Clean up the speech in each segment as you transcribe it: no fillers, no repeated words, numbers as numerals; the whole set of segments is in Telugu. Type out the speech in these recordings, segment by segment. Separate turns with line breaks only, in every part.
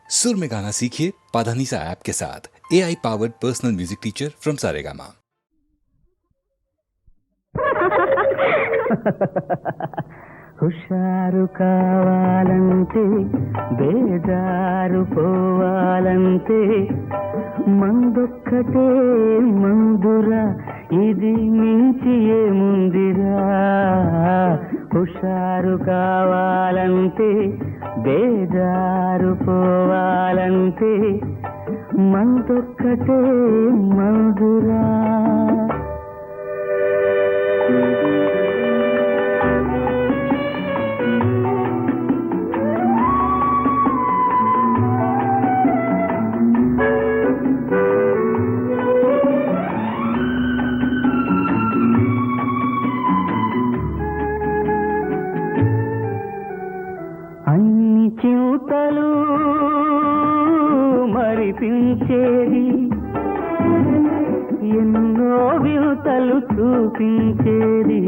सुर में गाना सीखिए पाधानीसा ऐप के साथ। AI powered personal music teacher from Saregama.
హుషారు కావాలంటే బేజారు పోవాలంటే మందొక్కటే మందురా, ఇది మించి ఏముందిరా. హుషారు కావాలంటే బేజారు పోవాలంటే మందొక్కటే మందురా. అన్ని చింతలు మరిపించేది, ఎన్నో వింతలు చూపించేది.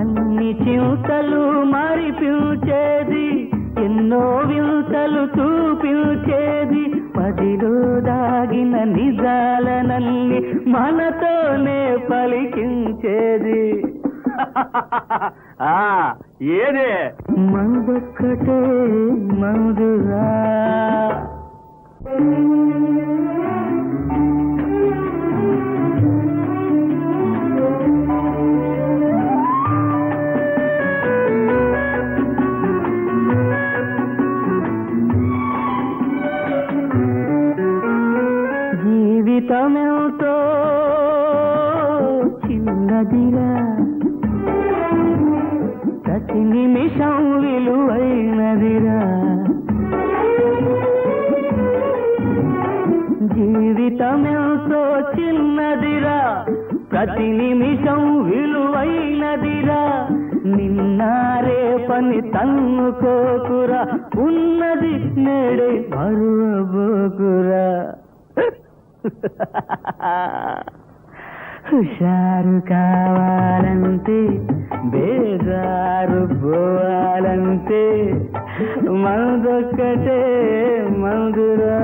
అన్ని చింతలు మరిపించేది, ఎన్నో వింతలు చూపించేది. పదిలో దాగిన నిజాలనల్ని మనతోనే పలికించేది. ఏదే మందొక్కటే మందురా. జీవితమెంతో చిన్నదిరా, ప్రతి నిమిషం విలువైనదిరా. జీవితమెంతో చిన్నదిరా, ప్రతి నిమిషం విలువైనదిరా. నిన్నారే పని తన్నుకోకురా, ఉన్నది నేడే మరువబోకురా. హుషారు కావాలంటే బేజారు పోవాలంటే మందొక్కటే మందురా.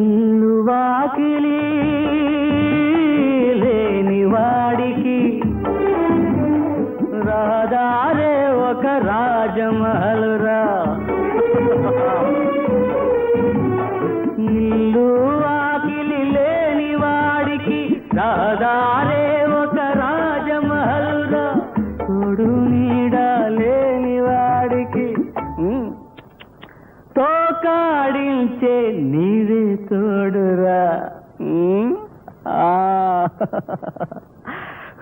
ఇల్లు వాకిలి లేని వాడికి రాదారే ఒక రాజమహలురా. ఇల్లు వాకిలి లేని వాడికి రాదారే ఒక రాజమహలురా. తోడు నీడ లేని వాడికి తోకాడించే నీవే తోడురా.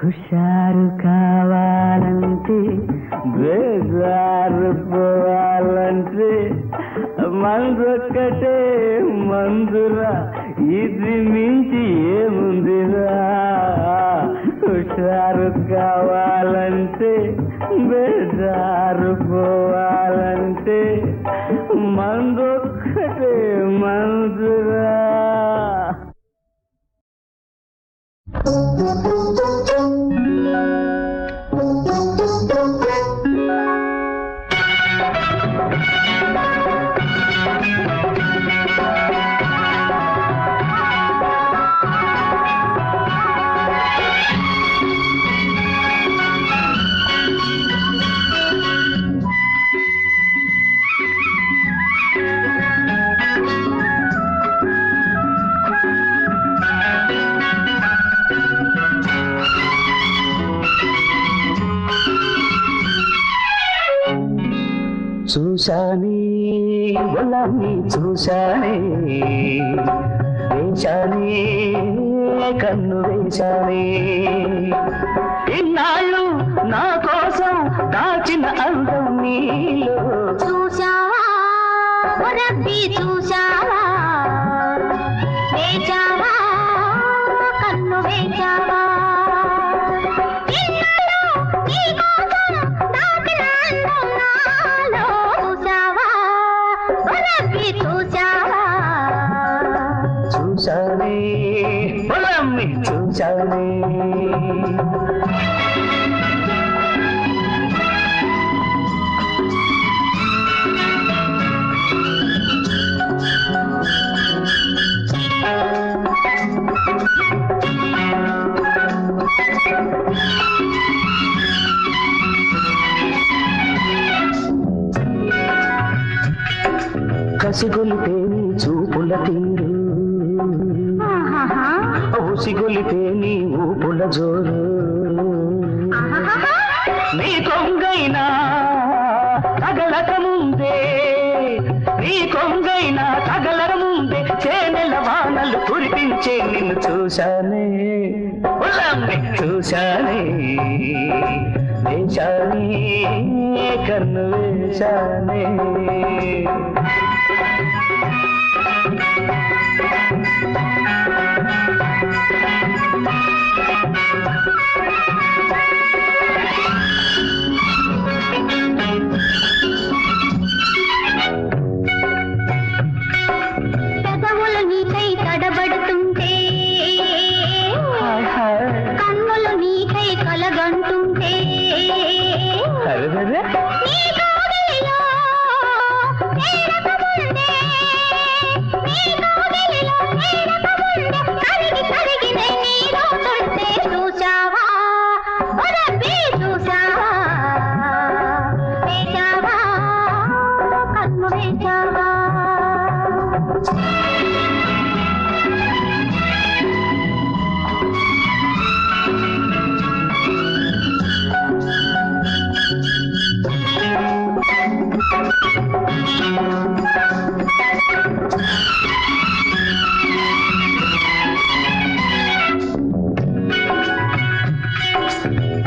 హుషారు కావాలంటే బేజారు పోవాలంటే మందొక్కటే మందురా, ఇది మించి ఏముందిరా. హుషారు కావాలంటే బేజారు పోవాలంటే మందొక్కటే మందురా. చూశానే గులాబీ చూశానే, వేశానే కన్ను వేశానే. ఇన్నాళ్ళు నా కోసం దాచిన అందం నీలో
చూశావా రబ్బీ చూశావా, వేశావా కన్ను
పొలాన్ని చూశానే కసిగొలితే నీ చూపుల తీరు ఉసిగొలితే నీ ఊపుల జోరు నీ కొంగైనా తగలక ముందే నీ కొంగైనా తగలక ముందే చేనెల వానలు కురిపించే నిన్ను చూశానే పొలాన్ని చూశానే వేశానే కన్ను వేశానే
పెదవులు నీకై తడబడుతుంటే కన్నులు నీకై కలగంటుంటే నీ కౌగిలిలో చేరకముందే, నీ కౌగిలిలో చేరకముందే కరిగి కరిగిన నీలో తుంటే చూశావా ఓ రబ్బీ చూశావా వేశావా కన్ను వేశావా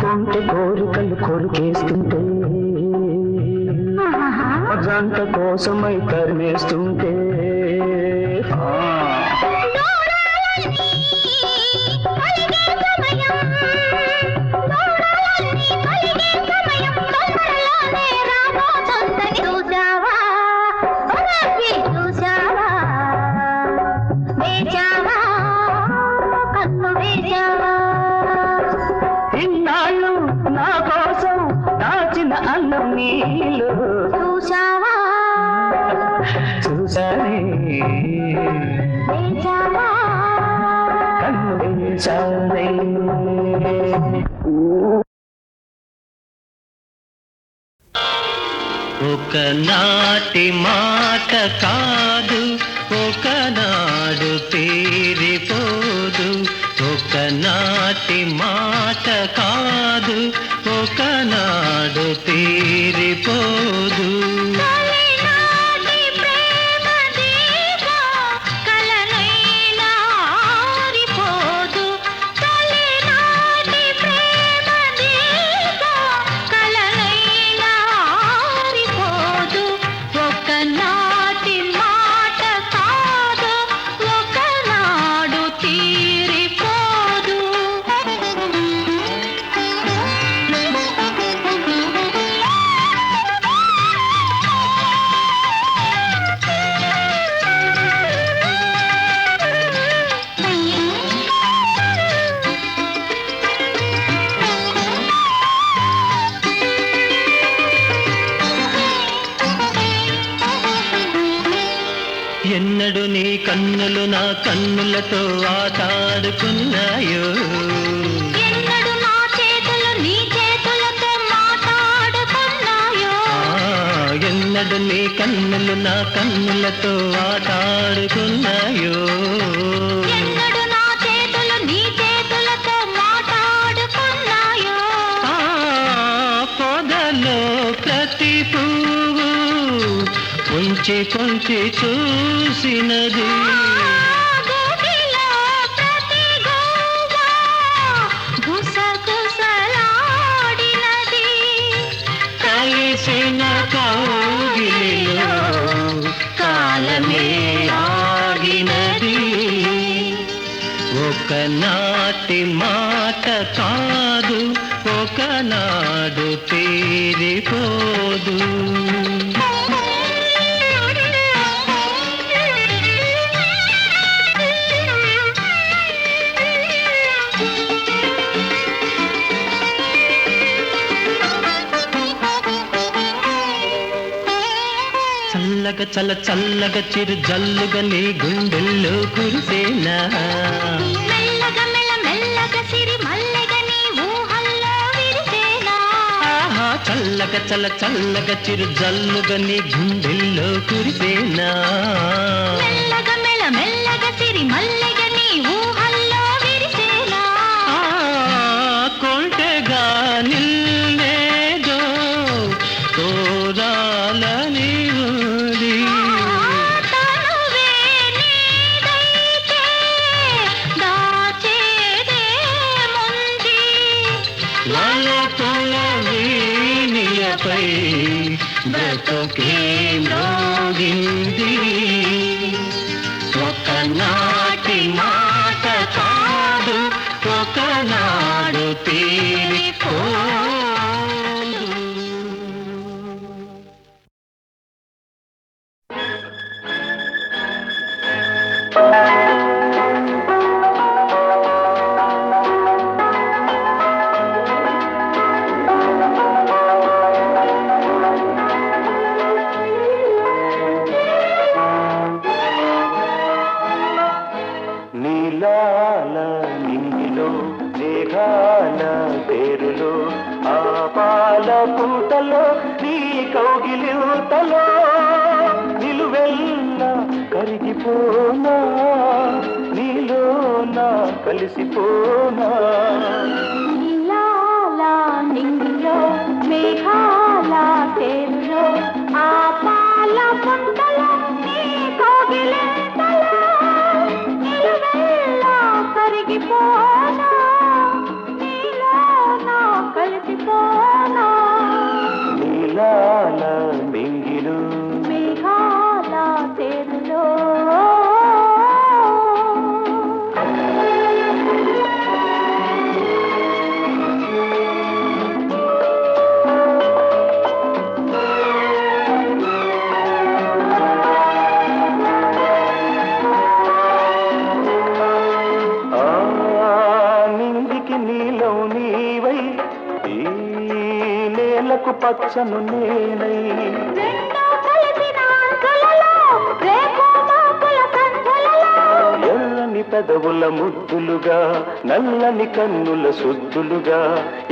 కొంటె కోరికలు కొరికేస్తుంటే జంట కోసమై తరిమేస్తుంటే ఇన్నాళ్ళు నా కోసం దాచిన అన్నం నీళ్ళు
చూశావా
చూశానే
వేశావా
కన్ను వేశానే ఒకనాటి మాట కాదు ఒకనాడు తీరిపోదు ఒకనాటి మాట కాదు ఒకనాడు తీరిపోదు
తొలినాటి ప్రేమ దీపం కలనైనా ఆరిపోదు తొలినాటి ప్రేమ దీపం కలనైనా ఆరిపోదు ఒకనాటి మాట కాదు ఒకనాడు తీరిపోదు
ఎన్నడు నీ కన్నులు నా కన్నులతో ఆటాడుకున్నాయో
ఎన్నడు నా చేతులు నీ చేతులతో మాట్లాడుకున్నాయో
ఎన్నడు నీ కన్నులు నా కన్నులతో ఆటాడుకున్నాయో
ఎన్నడు నా చేతులు నీ చేతులతో మాట్లాడుకున్నాయో
పొదలో ప్రతి పువ్వు కొంచి కొంచి చూసినది
గోపిలో ప్రతి గోవ గుసగుసలాడినది
కలిసిన కౌగిలిలో కాలమే ఆగినది ఒకనాటి మాట కాదు ఒకనాడు తీరిపోదు చల్లగా చిరు జల్లుగా నీ గుండెల్లో కురిసేనా
మెల్లగా మెల్లగా సిరి మల్లెగా నీ ఊహల్లో విరిసేనా
ఆహా చల్లగా చిరు జల్లుగా నీ గుండెల్లో కురిసేనా
మెల్లగా మెల్లగా సిరి మల్లెగా నీ ఊహల్లో విరిసేనా
కొంటెగా నిన్నేదో కోరాలని ఉంది
తనువే నీదైతే దాచేదేముంది
వలపుల వీణియపై బ్రతుకే మ్రోగింది ఒకనాటి మాట కాదు ఒకనాడు తీరిపోదు నీలాల నింగిలో మేఘాల పేరులో ఆ పాల పూటలో నీ కౌగిలితలో నిలువెల్ల కరిగిపోనా నీలోన కలిసిపోనా
నీలాల నింగిలో మేఘాల తేరులో ఆ పాల పుంటలో నీ కోగిలింతలో నిలువెల్లా కరిగిపోనా నీలోన కలిసిపోనా
నీలాల మింగిలు
మేఘాల తేరులో
నిందికి నీలం నీవై ఈ నేలకు పచ్చను నేనై
రెండో కలిసిన అంచులలో రేపు మాపుల సంచులలో
ఎర్రని పెదవుల ముద్దులుగా నల్లని కన్నుల సుద్దులుగా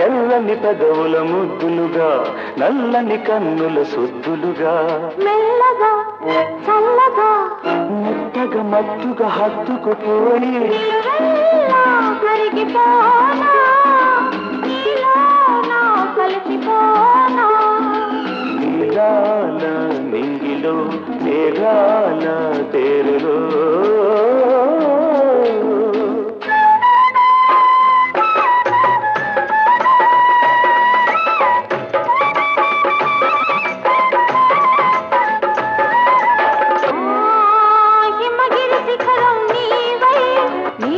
ఎర్రని పెదవుల ముద్దులుగా నల్లని కన్నుల సుద్దులుగా
మెల్లగా చల్లగా
మెత్తగా మత్తుగా హత్తుకుపోయి
నిలువెల్లా కరిగిపోనా నీలోన కలిసిపోనా
నీలాల మింగిలో మేఘాల తేరులో
హిమగిరి శిఖరం నీవై నీ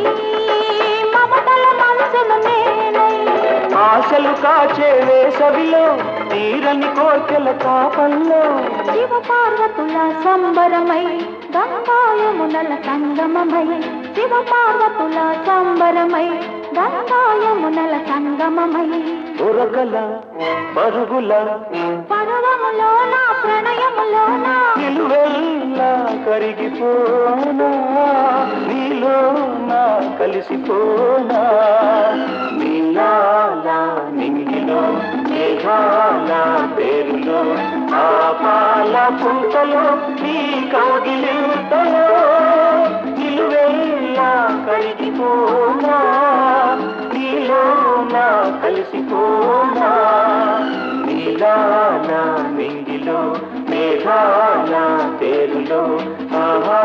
మమతల మనసును నేనై
ఆశలు కాచే వేసవిలో తీరని కోర్కెల తాపంలో
శివ పార్వతుల సంబరమై గంగాయమునల సంగమమై శివ పార్వతుల సంబరమై గంగాయమునల సంగమమై
ఉరకల పరుగుల
పర్వములోన ప్రణయములోన
నిలువెల్లా కరిగిపోనా నీలోన కలిసిపోనా నీలాల నింగిలో మేఘాల పేరులో ఆ పాల పూటలో నీ కౌగిలితలో నిలువెల్లా కరిగిపోనా నీలోన కలిసిపోనా నీలాల నింగిలో మేఘాల తేరులో ఆహా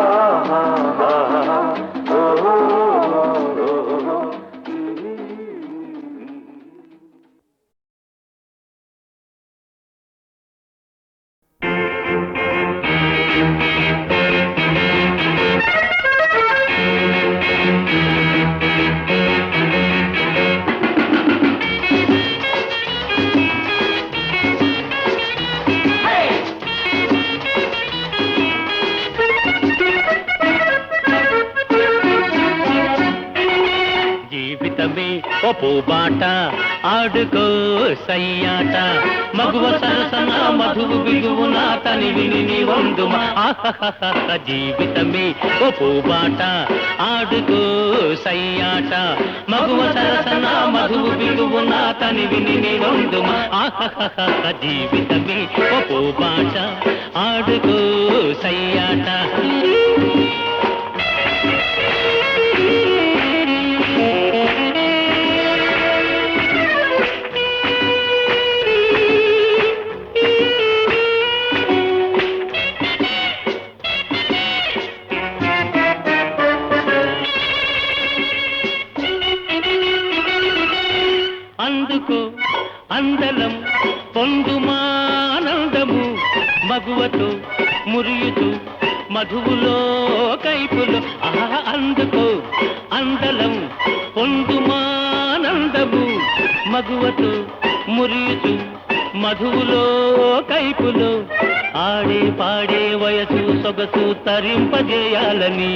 జీవితమే ఓ పూబాట ఆడుకో సయ్యాట మగువ సరసన మధువు బిగువున తనివిని నీ వందుమా ఆహహహ జీవితమే ఓ పూబాట ఆడుకో సయ్యాట మగువ సరసన మధువు బిగువున తనివిని నీ వందుమా ఆహహహ జీవితమే ఓ పూబాట ఆడుకో సయ్యాట అందుకో అందలం పొందుమానందము మగువతో మురియుతూ మధువులో కైపులు అందుకో అందలం పొందుమానందము మగువతో మురియుతూ మధువులో కైపులు ఆడే పాడే వయసు సొగసు తరింపజేయాలని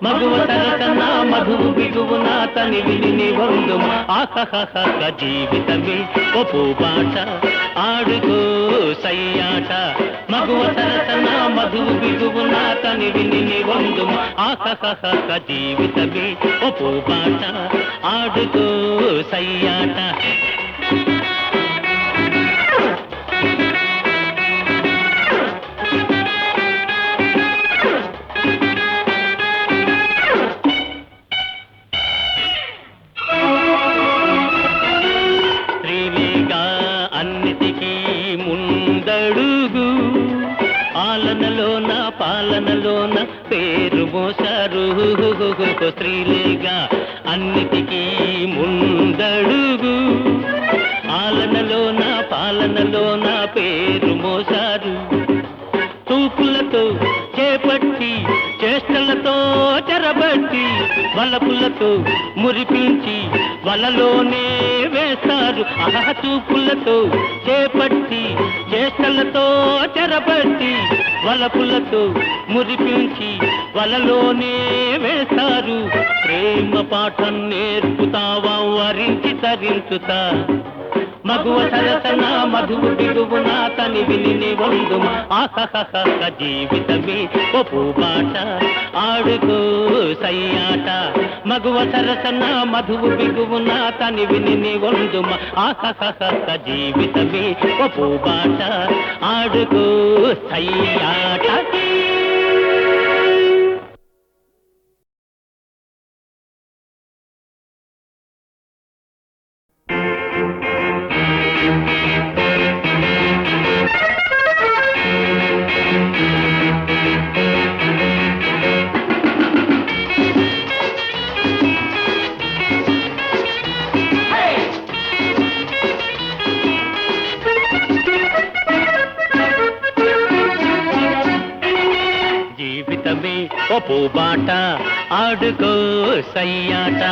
మగువ సరసన మధువు బిగువున తనివిని నీ వందుమా ఆహహహ జీవితమే ఓ పూబాట ఆడుకో సయ్యాట మగువ సరసన మధువు బిగువున తనివిని నీ వందుమా ఆహహహ జీవితమే ఓ పూబాట ఆడుకో సయ్యాట పాలనలోన పేరు మోసారు స్త్రీలేగా అన్నిటికీ ముందడుగు పాలనలోన పేరు మోసారు తూపులతో చేపట్టి చేష్టలతో చెరబట్టి వలపులతో మురిపించి వలలోనే వేస్తారు తూపులతో చేపట్టి చేష్టలతో చెరబట్టి వలపులతో మురిపించి వలలోనే వేస్తారు ప్రేమ పాఠం నేర్పుతావా వరించి తరించుతా మగువ సరసన మధువు బిగువున తనివిని నీ వందుమా ఆహహహ జీవితమే ఓ పూబాట ఆడుకో సయ్యాట మగువ సరసన మధువు బిగువున తనివిని నీ వందుమా ఆహహహ జీవితమే ఓ పూబాట ఆడుకో సయ్యాట ఓ పూబాట ఆడుకో సయ్యాట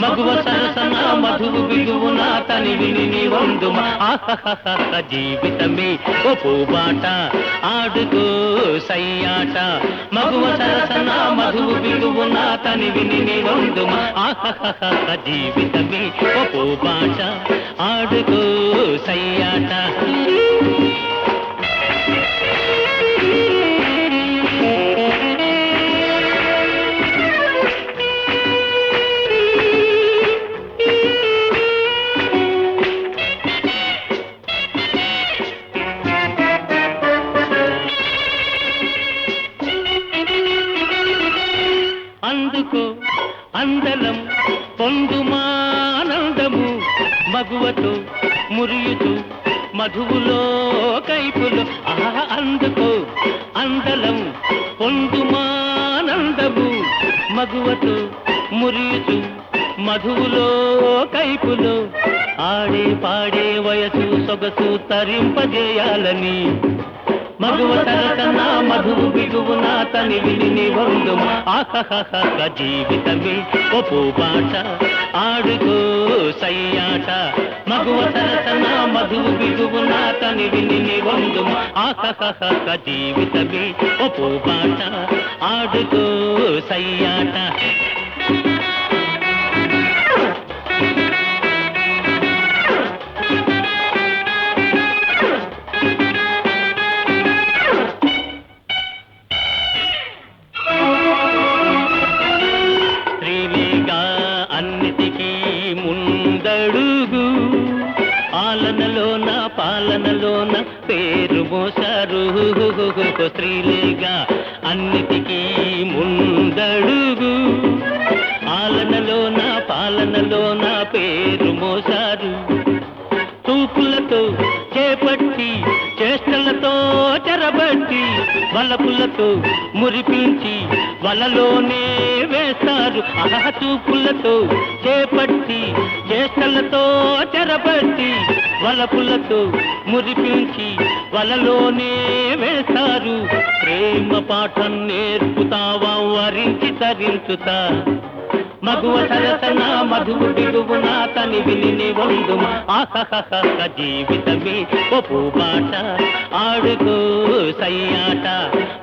మగువ సరసన మధువు బిగువున తనివిని నీ వందుమా ఆహహహ జీవితమే ఓ పూబాట ఆడుకో సయ్యాట మగువ సరసన మధువు బిగువున తనివిని నీ వందుమా ఆహహహ జీవితమే ఓ పూబాట ఆడుకో సయ్యాట అందుకో అందలం పొందుమానందము మగువతో మురియుతూ మధువులో కైపులు అందుకో అందలం పొందుమానందము మగువతో మురియుతూ మధువులో కైపులు ఆడే పాడే వయసు సొగసు తరింపజేయాలని మగువ సరసన మధువు బిగువున తనివిని నీ వందుమా ఆహహహ జీవితమే ఓ పూబాట ఆడుకో సయ్యాట మగువ సరసన మధువు బిగువున తనివిని నీ వందుమా ఆహహహ జీవితమే ఓ పూబాట ఆడుకో సయ్యాట అన్నిటికీ ముందడుగు పాలనలోన పేరు మోసారు స్త్రీలేగా అన్నిటికీ ముందడుగు పాలనలోన పేరు మోసారు తూపులతో చేపట్టి చేష్టలతో చెరబట్టి వలపులతో మురిపించి వలలోనే వేస్తారు తూపులతో చేపట్టి చేష్టలతో చెరబట్టి వలపులతో మురిపించి వలలోనే వేస్తారు ప్రేమ పాఠం నేర్పుతావా వరించి తరించుతా మగువ సరసన మధువు బిగువున తని విని వందుమ ఆహహహ జీవితమే ఒప్పు బాట ఆడుకో సయ్యాట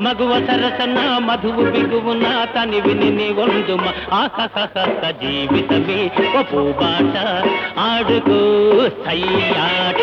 మగువ సరసన మధువు బిగువున తని విని వందుమ ఆహహహ జీవితమే ఒప్పు బాట ఆడుకో సయ్యాట